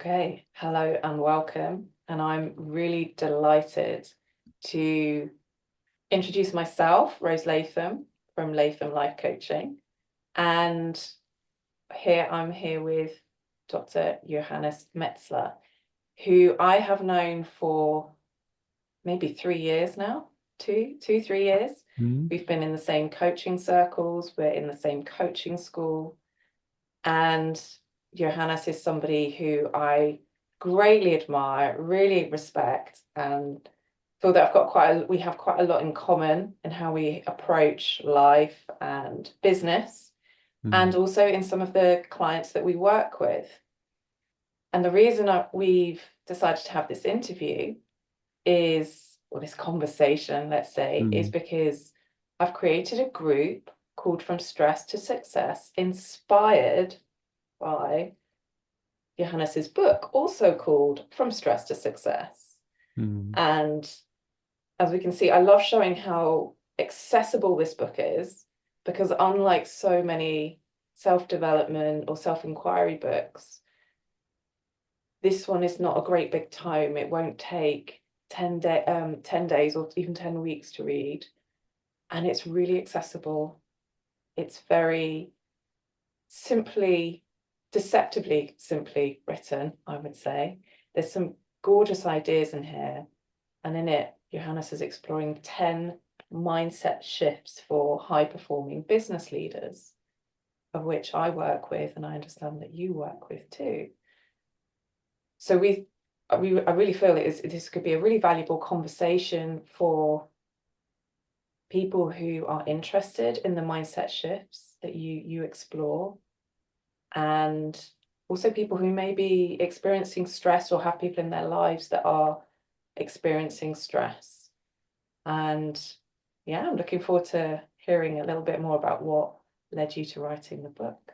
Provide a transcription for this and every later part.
Okay, hello and welcome. And I'm really delighted to introduce myself, Rose Latham from Latham Life Coaching. And I'm here with Dr. Johannes Metzler, who I have known for maybe 3 years now, 3 years. Mhm. We've been in the same coaching circles, we're in the same coaching school. And Johannes is somebody who I greatly admire, really respect, and feel that we have quite a lot in common in how we approach life and business, and Mhm. also in some of the clients that we work with. And the reason we've decided to have this interview or this conversation, let's say, is Mhm. because I've created a group called From Stress to Success, inspired by Johannes's book, also called From Stress to Success. Mhm. And as we can see, I love showing how accessible this book is, because unlike so many self-development or self-inquiry books, this one is not a great big tome. It won't take 10 days or even 10 weeks to read. And it's really accessible. It's very simply, deceptively simply written, I would say. There's some gorgeous ideas in here. And in it, Johannes is exploring 10 mindset shifts for high performing business leaders, of which I work with, and I understand that you work with too. So I really feel this could be a really valuable conversation for people who are interested in the mindset shifts that you explore, and also people who may be experiencing stress or have people in their lives that are experiencing stress. And yeah, I'm looking forward to hearing a little bit more about what led you to writing the book.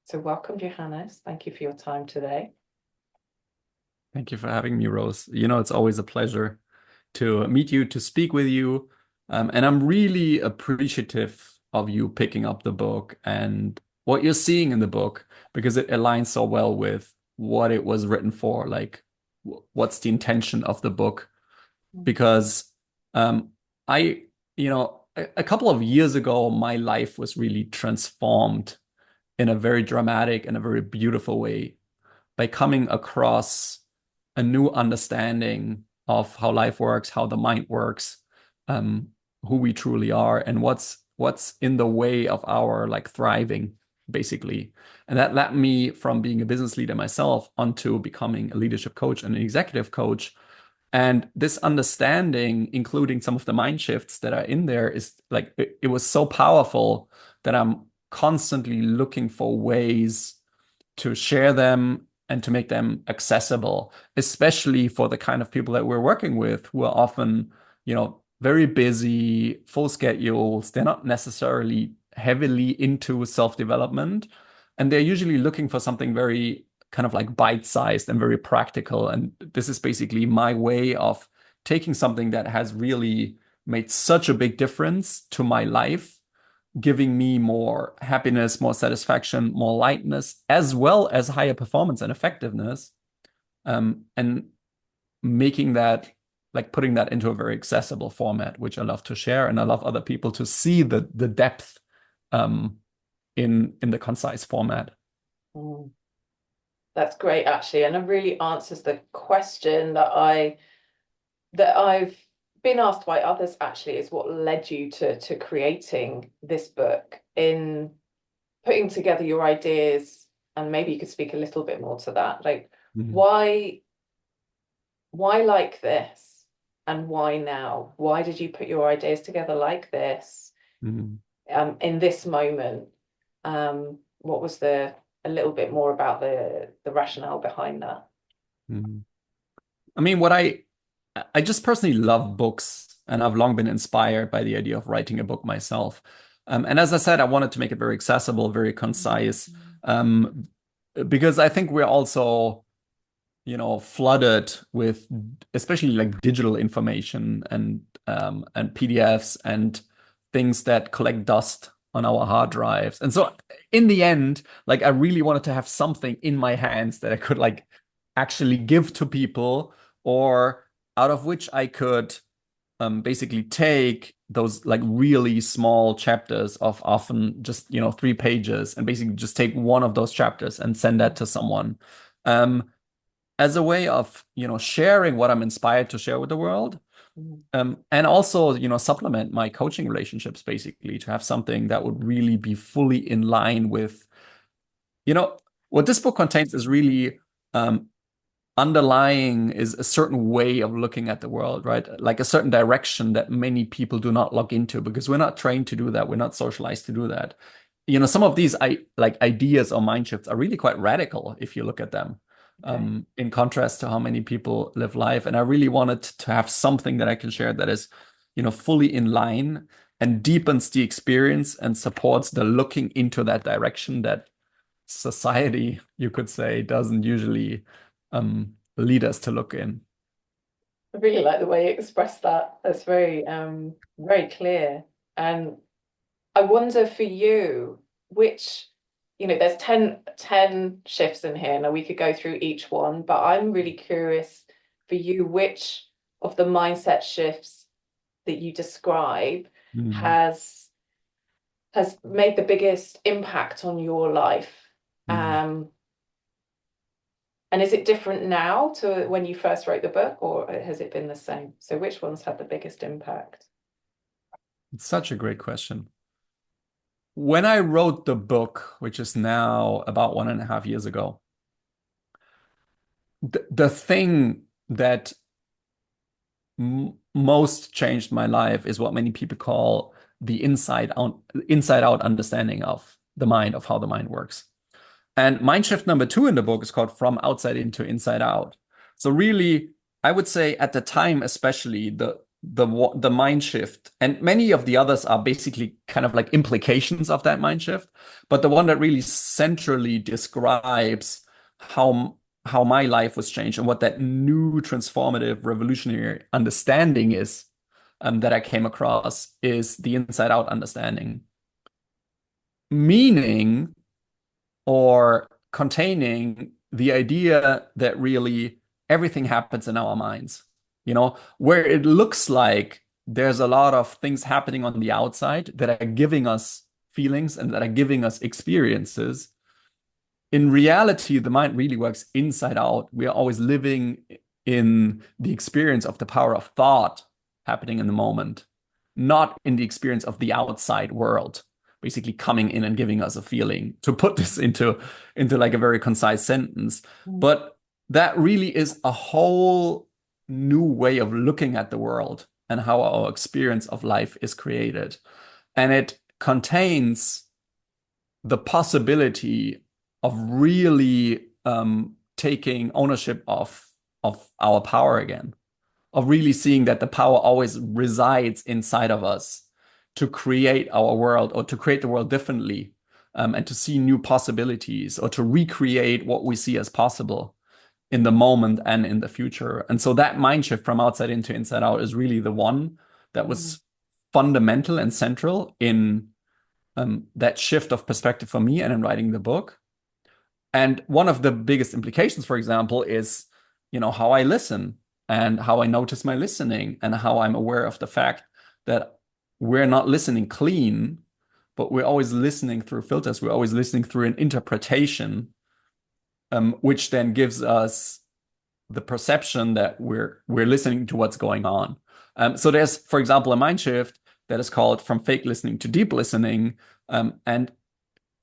So welcome, Johannes. Thank you for your time today. Thank you for having me, Rose. It's always a pleasure to meet you, to speak with you. And I'm really appreciative of you picking up the book and what you're seeing in the book because it aligns so well with what it was written for. Like, what's the intention of the book? Because um, I, a couple of years ago, my life was really transformed in a very dramatic and a very beautiful way by coming across a new understanding of how life works, how the mind works, um, who we truly are, and what's in the way of our like thriving, basically. And that led me from being a business leader myself onto becoming a leadership coach and an executive coach. And this understanding, including some of the mind shifts that are in there, is like it was so powerful that I'm constantly looking for ways to share them and to make them accessible, especially for the kind of people that we're working with who are often, very busy, full schedules. They're not necessarily heavily into self-development, and they're usually looking for something very kind of like bite-sized and very practical. And this is basically my way of taking something that has really made such a big difference to my life, giving me more happiness, more satisfaction, more lightness, as well as higher performance and effectiveness, and making that, like putting that into a very accessible format, which I love to share, and I love other people to see the depth um, in the concise format. Mm, that's great, actually, and it really answers the question that I've been asked by others. Actually, is what led you to creating this book, in putting together your ideas, and maybe you could speak a little bit more to that. Like, Mhm. why why like this, and why now? Why did you put your ideas together like this, Mhm. in this moment? What was a little bit more about the rationale behind that? Mhm. I mean, what I just personally love books, and I've long been inspired by the idea of writing a book myself. And as I said, I wanted to make it very accessible, very concise, um, because I think we're also, flooded with especially like digital information and PDFs and things that collect dust on our hard drives. And so in the end, like I really wanted to have something in my hands that I could like actually give to people, or out of which I could basically take those like really small chapters of often just 3 pages, and basically just take one of those chapters and send that to someone, um, as a way of sharing what I'm inspired to share with the world, Mm. and also supplement my coaching relationships, basically to have something that would really be fully in line with you know what this book contains is really um, underlying is a certain way of looking at the world, right? Like a certain direction that many people do not log into because we're not trained to do that. We're not socialized to do that. Some of these like ideas or mind shifts are really quite radical if you look at them, Okay. in contrast to how many people live life. And I really wanted to have something that I can share that is, fully in line and deepens the experience and supports the looking into that direction that society, you could say, doesn't usually lead us to look in. I really like the way you express that. That's very clear. And I wonder for you, which, there's ten shifts in here. Now we could go through each one, but I'm really curious for you, which of the mindset shifts that you describe Mm, has has made the biggest impact on your life? mm. Um, and is it different now to when you first wrote the book, or has it been the same? So which ones had the biggest impact? It's such a great question. When I wrote the book, which is now about 1.5 years ago, the thing that most changed my life is what many people call the inside out understanding of the mind, of how the mind works. And mind shift number 2 in the book is called From Outside Into Inside Out. So really, I would say at the time, especially the mind shift, and many of the others are basically kind of like implications of that mind shift, but the one that really centrally describes how my life was changed and what that new transformative revolutionary understanding is, that I came across, is the inside out understanding. Meaning, or containing the idea that really everything happens in our minds, where it looks like there's a lot of things happening on the outside that are giving us feelings and that are giving us experiences. In reality, the mind really works inside out. We are always living in the experience of the power of thought happening in the moment, not in the experience of the outside world, basically coming in and giving us a feeling. To put this into like a very concise sentence, Mm. but that really is a whole new way of looking at the world and how our experience of life is created. And it contains the possibility of really taking ownership of our power again, of really seeing that the power always resides inside of us to create our world or to create the world differently, and to see new possibilities or to recreate what we see as possible in the moment and in the future. And so that mind shift from outside into inside out is really the one that Mm. was fundamental and central in that shift of perspective for me and in writing the book. And one of the biggest implications, for example, is, how I listen and how I notice my listening and how I'm aware of the fact that we're not listening clean, but we're always listening through filters. We're always listening through an interpretation, which then gives us the perception that we're listening to what's going on. So there's, for example, a mind shift that is called From Fake Listening to Deep Listening, and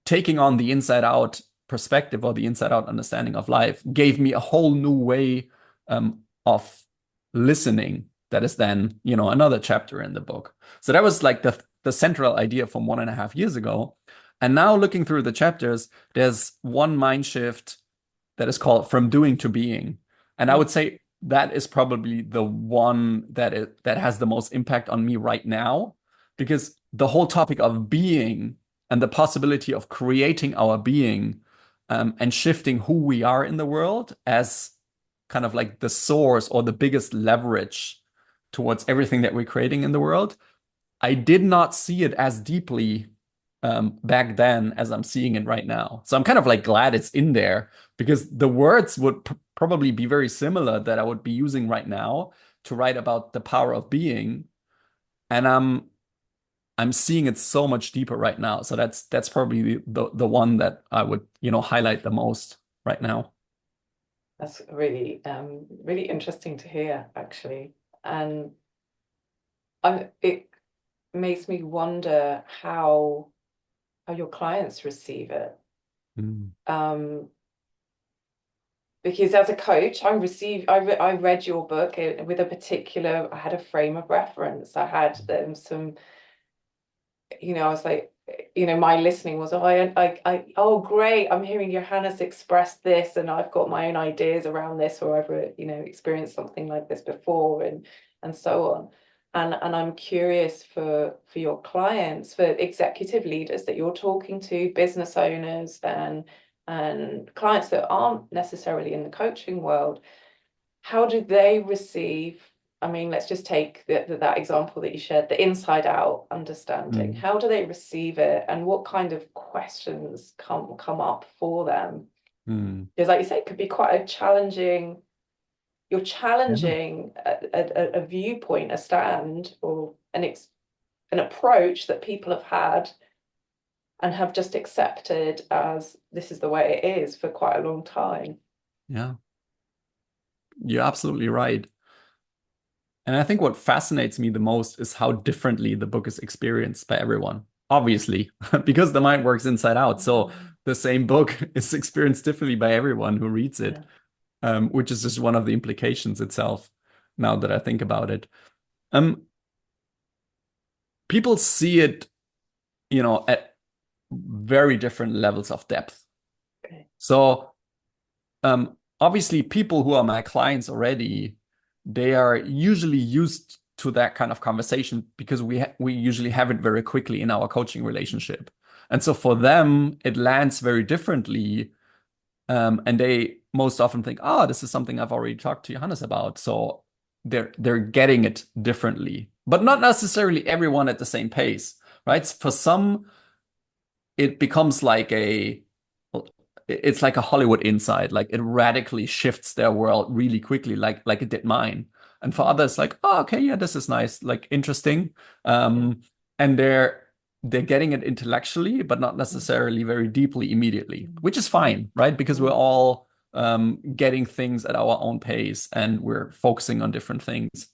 taking on the inside out perspective or the inside out understanding of life gave me a whole new way of listening. That is then, another chapter in the book. So that was like the central idea from 1.5 years ago. And now looking through the chapters, there's one mind shift that is called From Doing to Being. And I Mm. would say that is probably the one that has the most impact on me right now, because the whole topic of being and the possibility of creating our being, and shifting who we are in the world as kind of like the source or the biggest leverage towards everything that we're creating in the world. I did not see it as deeply back then as I'm seeing it right now. So I'm kind of like glad it's in there because the words would probably be very similar that I would be using right now to write about the power of being. And I'm seeing it so much deeper right now. So that's probably the one that I would, highlight the most right now. That's really really interesting to hear, actually. And it makes me wonder how your clients receive it. Mm. Um, because as a coach, I read your book with a particular, I had a frame of reference. I had some, I was like, my listening was, oh, great, I'm hearing Johannes express this, and I've got my own ideas around this, or I've, experienced something like this before, and so on. And I'm curious for your clients, for executive leaders that you're talking to, business owners, and clients that aren't necessarily in the coaching world, how do they receive? I mean, let's just take that example that you shared, the inside out understanding. Mm. How do they receive it, and what kind of questions come up for them? Mm. Because, like you say, it could be quite a challenging. You're Yeah. challenging a viewpoint, a stand, or an approach that people have had and have just accepted as this is the way it is for quite a long time. Yeah. You're absolutely right. And I think what fascinates me the most is how differently the book is experienced by everyone. Obviously, because the mind works inside out. So the same book is experienced differently by everyone who reads it, Yeah. which is just one of the implications itself, now that I think about it. Um, People see it, at very different levels of depth. Okay. So obviously, people who are my clients already, they are usually used to that kind of conversation because we usually have it very quickly in our coaching relationship, and so for them it lands very differently, and they most often think, "Oh, this is something I've already talked to Johannes about," so they're getting it differently, but not necessarily everyone at the same pace, right? For some, it becomes like it's like a Hollywood insight. Like it radically shifts their world really quickly, like it did mine. And for others, like, oh, okay, yeah, this is nice, like interesting. Yeah. And they're getting it intellectually, but not necessarily very deeply immediately, which is fine, right? Because we're all getting things at our own pace and we're focusing on different things.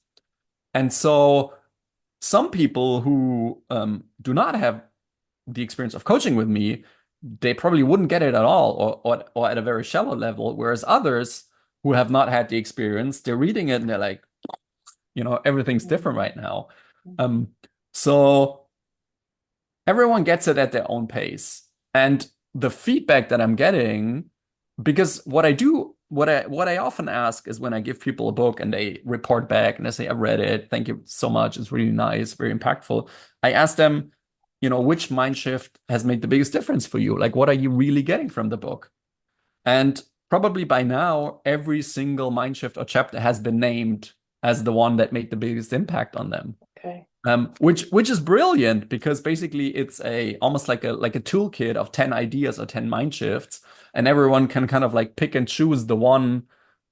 And so some people who do not have the experience of coaching with me, they probably wouldn't get it at all, or at a very shallow level. Whereas others who have not had the experience, they're reading it and they're like, everything's different right now. Um, so everyone gets it at their own pace. And the feedback that I'm getting, because what I often ask is when I give people a book and they report back and they say, I read it, thank you so much, it's really nice, very impactful. I ask them, which mind shift has made the biggest difference for you? Like, what are you really getting from the book? And probably by now, every single mind shift or chapter has been named as the one that made the biggest impact on them. Okay. Which is brilliant because basically it's a almost like a toolkit of 10 ideas or 10 mind shifts, and everyone can kind of like pick and choose the one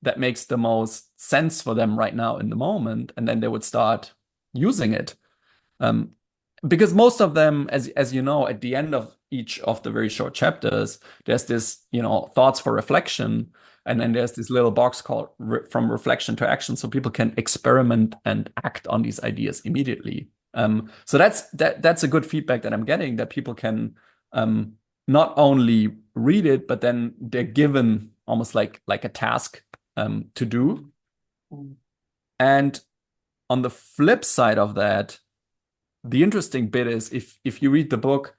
that makes the most sense for them right now in the moment, and then they would start using it. Um, because most of them, as you know, at the end of each of the very short chapters, there's this, thoughts for reflection, and then there's this little box called from reflection to action, so people can experiment and act on these ideas immediately. So that's a good feedback that I'm getting, that people can not only read it, but then they're given almost like a task to do. And on the flip side of that, the interesting bit is if you read the book,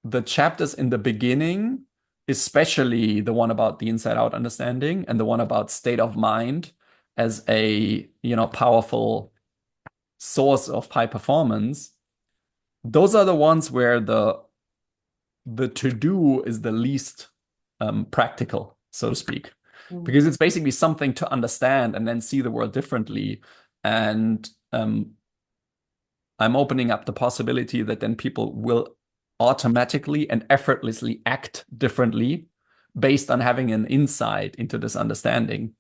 the chapters in the beginning, especially the one about the inside out understanding and the one about state of mind as a, powerful source of high performance, those are the ones where the to do is the least practical, so to speak, because it's basically something to understand and then see the world differently. And I'm opening up the possibility that then people will automatically and effortlessly act differently based on having an insight into this understanding.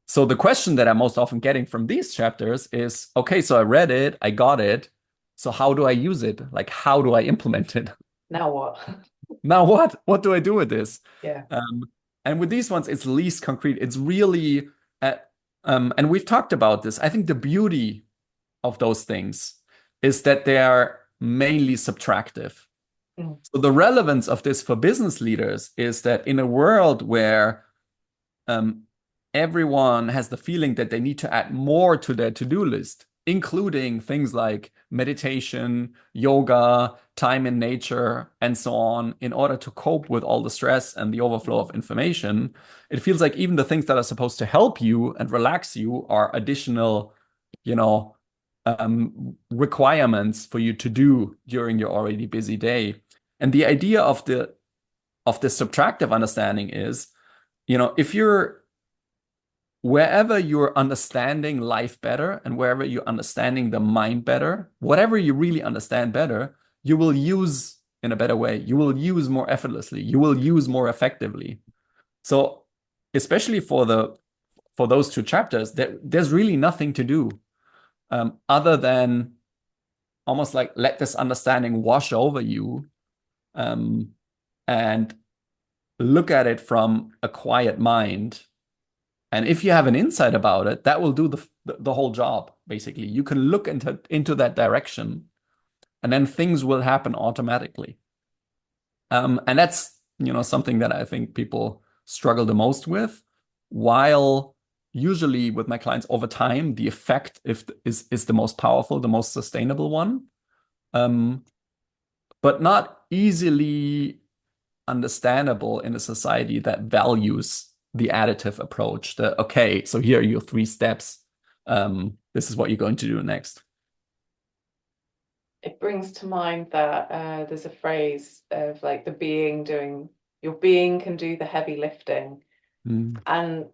So the question that I'm most often getting from these chapters is, okay, so I read it, I got it. So how do I use it? Like, how do I implement it? Now what? Now what? What do I do with this? Yeah. Um, and with these ones, it's least concrete. It's really, uh, and we've talked about this. I think the beauty of those things is that they are mainly subtractive. Mm. So the relevance of this for business leaders is that in a world where um, everyone has the feeling that they need to add more to their to-do list, including things like meditation, yoga, time in nature, and so on, in order to cope with all the stress and the overflow of information. It feels like even the things that are supposed to help you and relax you are additional, you know, requirements for you to do during your already busy day. And the idea of the subtractive understanding is, if you're wherever you're understanding life better and wherever you're understanding the mind better, whatever you really understand better, you will use in a better way. You will use more effortlessly. You will use more effectively. So, especially for those two chapters, there's really nothing to do other than almost like let this understanding wash over you, um, and look at it from a quiet mind. And if you have an insight about it, that will do the whole job, basically. You can look into that direction, and then things will happen automatically. And that's, something that I think people struggle the most with, while usually with my clients over time, the effect is the most powerful, the most sustainable one, um, but not easily understandable in a society that values the additive approach. Okay, so here are your 3 steps. This is what you're going to do next. It brings to mind that there's a phrase of like your being can do the heavy lifting. Mm. And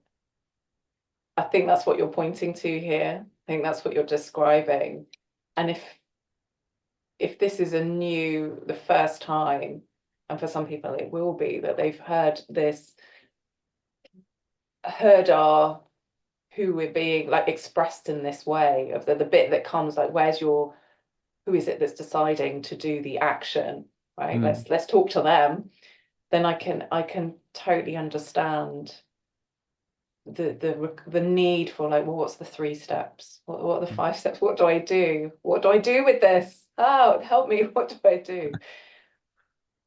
I think that's what you're pointing to here. I think that's what you're describing. And if this is the first time, and for some people it will be, that they've heard our who we're being like expressed in this way, of the bit that comes like, who is it that's deciding to do the action, right? Mm. Let's talk to them. Then I can totally understand the need for like, well, what's the 3 steps? What are the 5 steps? What do I do? What do I do with this? Oh, help me. What do I do?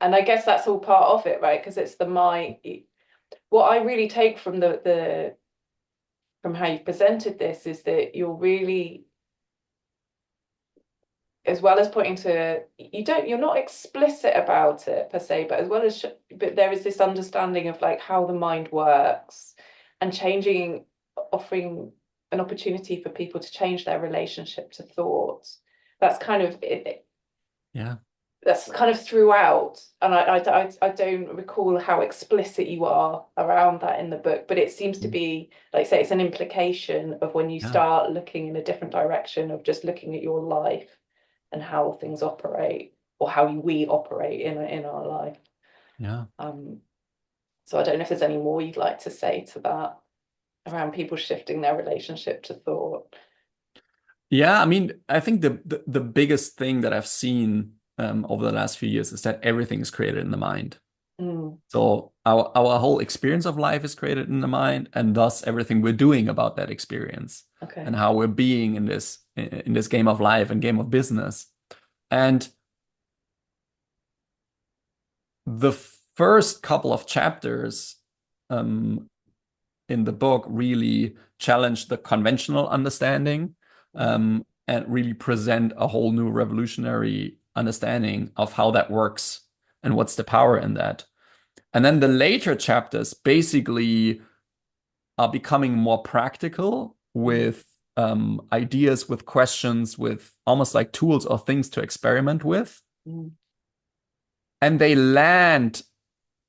And I guess that's all part of it, right? Because it's what I really take from from how you've presented this is that you're really, as well as pointing to, you're not explicit about it per se, but as well as but there is this understanding of like how the mind works, and offering an opportunity for people to change their relationship to thoughts. That's kind of it. Yeah. That's kind of throughout, and I don't recall how explicit you are around that in the book, but it seems to be, like say, it's an implication of when you Yeah. start looking in a different direction of just looking at your life and how things operate, or how we operate in our life. Yeah. So I don't know if there's any more you'd like to say to that around people shifting their relationship to thought. Yeah. I mean, I think the biggest thing that I've seen over the last few years is that everything is created in the mind. Mm, So our whole experience of life is created in the mind, and thus everything we're doing about that experience okay. and how we're being in this game of life and game of business. And the first couple of chapters um, in the book really challenge the conventional understanding, and really present a whole new revolutionary understanding of how that works and what's the power in that. And then the later chapters basically are becoming more practical Mm, with ideas, with questions, with almost like tools or things to experiment with. mm, And they land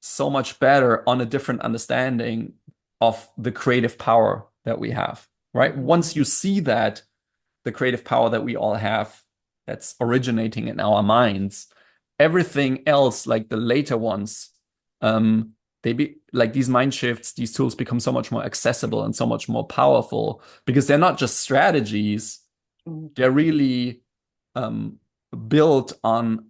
so much better on a different understanding of the creative power that we have, right? Once you see that the creative power that we all have that's originating in our minds, everything else, like the later ones, um, they be like these mind shifts, these tools become so much more accessible and so much more powerful because they're not just strategies, Mm. they're really um, built on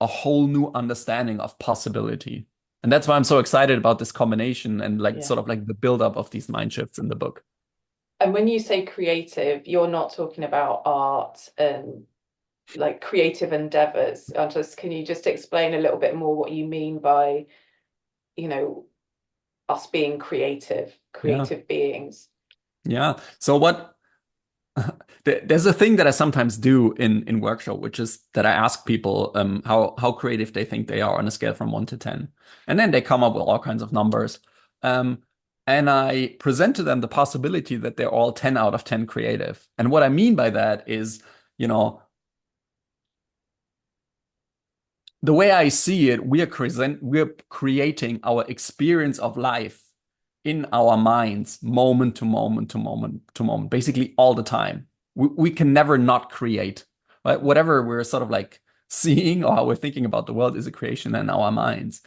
a whole new understanding of possibility. And that's why I'm so excited about this combination and like Yeah. sort of like the buildup of these mind shifts in the book. And when you say creative, you're not talking about art and like creative endeavors. Can you just explain a little bit more what you mean by, you know, us being Yeah. creative beings? Yeah. So what there's a thing that I sometimes do in workshop, which is that I ask people how creative they think they are on a scale from 1 to 10, and then they come up with all kinds of numbers, um, and I present to them the possibility that they're all 10 out of 10 creative. And what I mean by that is, you know, the way I see it, we're creating our experience of life in our minds, moment to moment to moment to moment, basically all the time. We can never not create, right? Whatever we're sort of like seeing or how we're thinking about the world is a creation in our minds.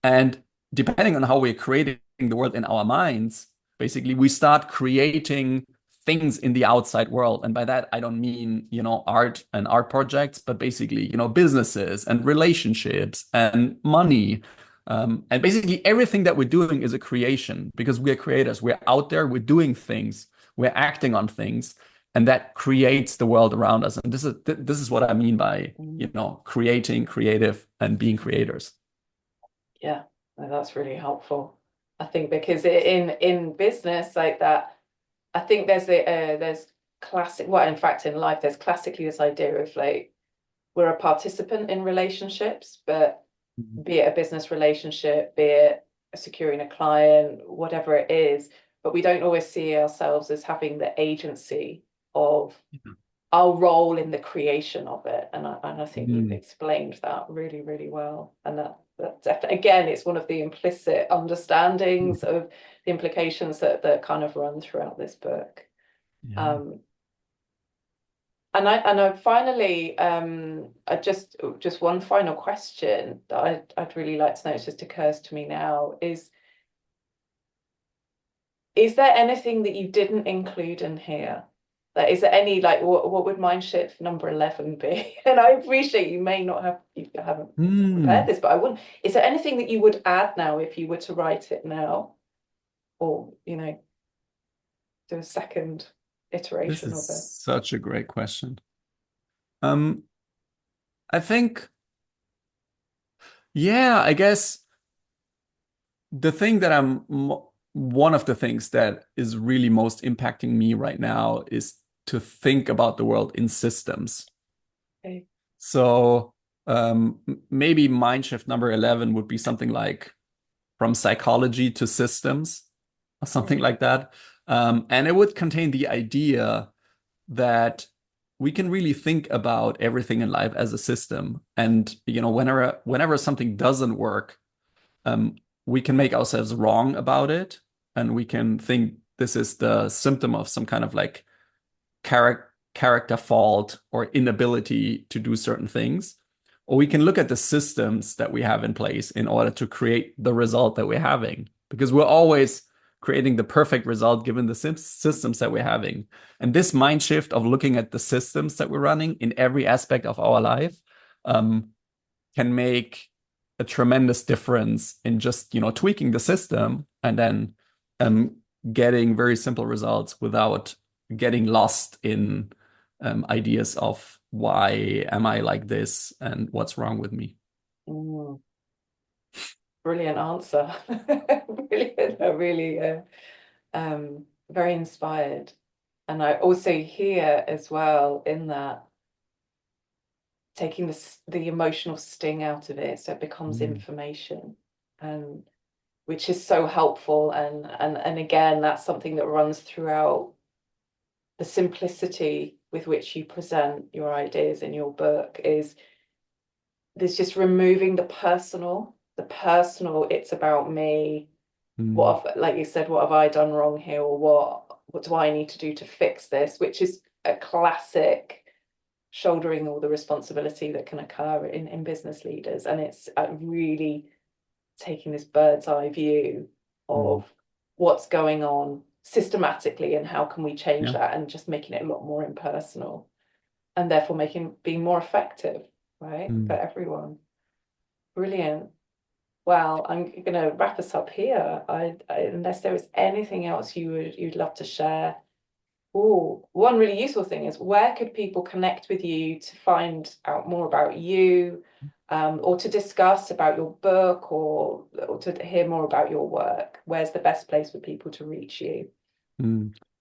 And depending on how we're creating the world in our minds, basically we start creating things in the outside world. And by that, I don't mean, art and art projects, but basically, businesses and relationships and money. And basically everything that we're doing is a creation because we're creators. We're out there, we're doing things, we're acting on things, and that creates the world around us. And this is what I mean by, Mm. creating, creative, and being creators. Yeah, no, that's really helpful. I think because in business like that, I think there's classic, well, in fact, in life, there's classically this idea of like we're a participant in relationships, but be it a business relationship, be it securing a client, whatever it is, but we don't always see ourselves as having the agency of our role in the creation of it. And I think you've Mm. explained that really, really well. And that definitely, again, it's one of the implicit understandings of the implications that kind of run throughout this book. Yeah. Um, and I finally, I just one final question that I'd really like to know. It just occurs to me now is there anything that you didn't include in here? Like, is there any like what would mind shift number 11 be? And I appreciate you haven't prepared Hmm. this, but I wouldn't. Is there anything that you would add now if you were to write it now, or do a second This iteration is of it? such a great question. Um, I think, yeah, I guess the thing that one of the things that is really most impacting me right now is to think about the world in systems. Okay. So, maybe mind shift number 11 would be something like from psychology to systems or something Mm. like that. And it would contain the idea that we can really think about everything in life as a system. And whenever something doesn't work, um, we can make ourselves wrong about it, and we can think this is the symptom of some kind of like character fault or inability to do certain things. Or we can look at the systems that we have in place in order to create the result that we're having, because we're always creating the perfect result given the systems that we're having. And this mind shift of looking at the systems that we're running in every aspect of our life um, can make a tremendous difference in just, tweaking the system and then um, getting very simple results without getting lost in ideas of why am I like this and what's wrong with me. Mm. Brilliant answer. Brilliant. I really very inspired. And I also hear as well in that taking the emotional sting out of it so it becomes Mm. information, and which is so helpful. And again, that's something that runs throughout the simplicity with which you present your ideas in your book is there's just removing the personal, it's about me. Mm. Like you said, what have I done wrong here, or what do I need to do to fix this, which is a classic shouldering all the responsibility that can occur in business leaders. And it's really taking this bird's eye view of what's going on systematically and how can we change that, and just making it a lot more impersonal, and therefore being more effective, right, for everyone. Brilliant. Well, I'm going to wrap us up here. Unless there is anything else you'd love to share. Oh, one really useful thing is, where could people connect with you to find out more about you, or to discuss about your book, or to hear more about your work? Where's the best place for people to reach you?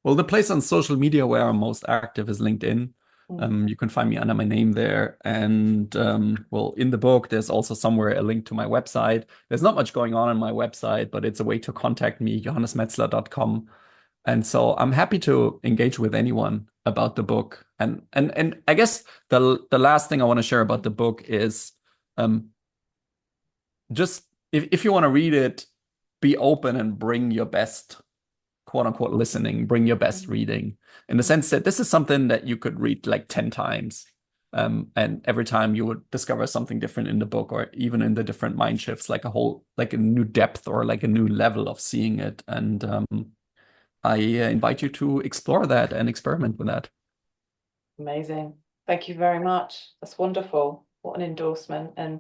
Well, the place on social media where I'm most active is LinkedIn. You can find me under my name there. And well, in the book, there's also somewhere a link to my website. There's not much going on my website, but it's a way to contact me, johannesmetzler.com. And so I'm happy to engage with anyone about the book. And I guess the last thing I want to share about the book is just if you want to read it, be open and bring your best, quote unquote, listening, bring your best reading, in the sense that this is something that you could read like 10 times. And every time you would discover something different in the book, or even in the different mind shifts, like a new depth or like a new level of seeing it. And I invite you to explore that and experiment with that. Amazing. Thank you very much. That's wonderful. What an endorsement, and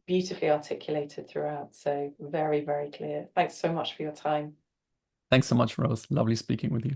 beautifully articulated throughout. So very, very clear. Thanks so much for your time. Thanks so much, Rose. Lovely speaking with you.